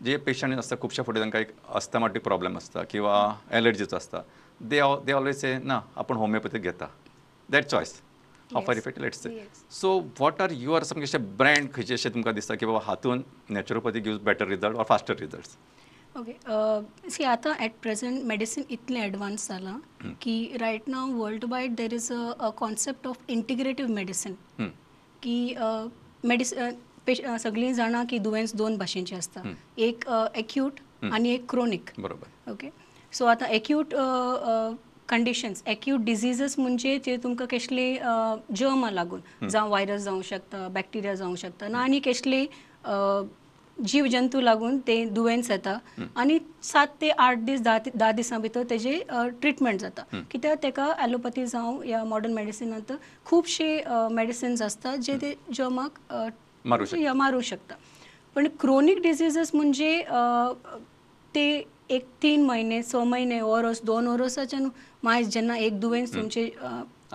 जे पेशंट आसता खुबशे फावटी तांकां एक अस्थमॅटीक प्रॉब्लेम आसता किंवा एलर्जीचो आसता, दे ऑलवेज से ना आपूण होमिओपॅथीक घेता, that choice of Yes. Effect let's say. Yes. So what are your सामकें अशें ब्रँड खंयचे अशें तुमकां दिसता की बाबा हातून naturopathy gives better result or faster results? Okay see आता ॲट प्रेझेंट मेडिसिन इतलें एडवान्स जाला की right now world wide there is a concept of integrative medicine की सगळीं जाणां की दुयेंस दोन भाशेंचे आसता, एक एक्यूट आनी एक क्रोनीक. बरोबर. ओके सो आतां एक्यूट कंडिशन्स, एक्यूट डिजीजीस म्हणजे ते तुमकां कसले जर्मा लागून जावं व्हायरस जावं शकता, बॅक्टेरिया जावं शकता ना आनी कसले जीव जंतू लागून ते दुयेंस येता आनी 7 ते 8 दीस 10 दिसां भितर तेजे ट्रिटमेंट जाता. कित्याक तेका ॲलोपॅथी जावं या मॉडर्न मेडिसिनांत खुबशे मेडिसिन्स आसता जे ते जर्माक मारूं शकता. पण क्रोनीक डिजीजीस म्हणजे ते एक 3 महिने 6 महिने वर्स 2 वर्साच्यान मायज जेन्ना एक दुयेंस तुमचे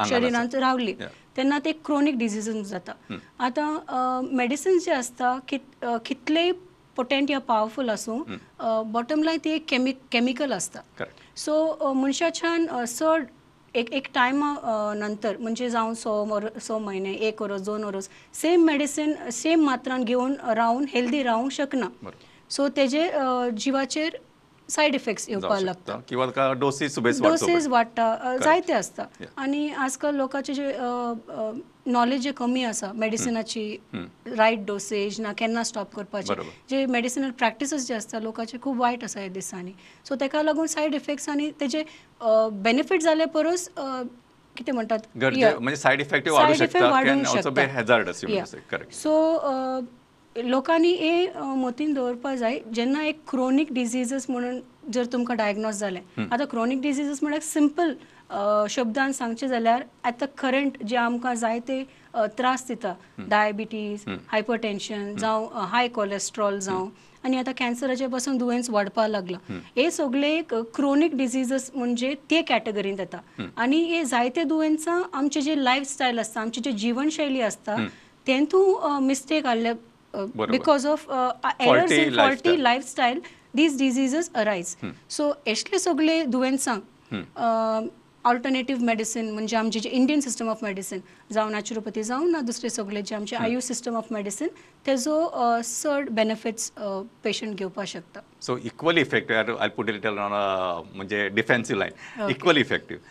शरिरांत रावली तेन्ना ते क्रोनीक डिजीजीस जाता. आतां मेडिसिन्स जे आसता कितलेय पोटेंट या पावरफूल आसूं, बॉटम लायन ती एक केमिकल आसता. सो मनशाच्यान चड एक टायमा नंतर म्हणजे जावं 6 म्हयने 1 वर्स 2 वर्स सेम मेडिसीन सेम मात्रान घेवन रावन हेल्दी रावंक शकना. सो तेजे जिवाचेर सायड इफेक्ट्स येवपाक लागता किंवा डोसेज वाडटा जायते आसता. आनी आजकाल लोकांचे जे नॉलेज जे कमी आसा मेडिसिनाची, रायट डोसेज ना केन्ना स्टॉप करपाचे, जे मेडिसिनल प्रॅक्टिसीस जे आसता लोकांचे खूब वायट आसा ह्या दिसांनी. सो तेका लागून सायड इफेक्ट्स आनी तेजे बेनिफीट जाले परस कितें म्हणटात म्हणजे सायड इफेक्ट वाडूंक शकता. सो लोकांनी हे मतीन दवरपा जाय जेन्ना एक क्रोनीक डिजीजीस म्हणून जर तुमकां डायग्नोज जालें. आतां क्रोनीक डिजीजीस म्हळ्यार सिंपल शब्दान सांगचें जाल्यार आतां करंट जे आमकां जायते त्रास दिता, डायबिटीज, हायपरटेन्शन जावं हाय कोलेस्ट्रॉल जावं आनी आतां कॅन्सराचे पासून दुयेंस वाडपाक लागला. हे सगळे क्रोनीक डिजीजीस म्हणजे ते कॅटेगरींत येता. आनी हे जायते दुयेंसां आमचे जे लायफस्टायल आसता, आमची जी जिवनशैली आसता तेंतू मिस्टेक आसले because of errors in faulty lifestyle these diseases arise. So एसले सगळे दुयेंसांक ऑल्टरनेटीव मेडिसीन म्हणजे आमचे जे इंडियन सिस्टम ऑफ मेडिसीन जावं नॅचरोपॅथी जावं ना दुसरे सगळे जे आमचे आयुष सिस्टम ऑफ मेडिसीन तेजो चड बेनिफिट्स पेशंट घेवपाक शकता. So equally effective, I put it on म्हणजे डिफेन्सिव्ह लायन, इक्वली इफेक्टिव्ह.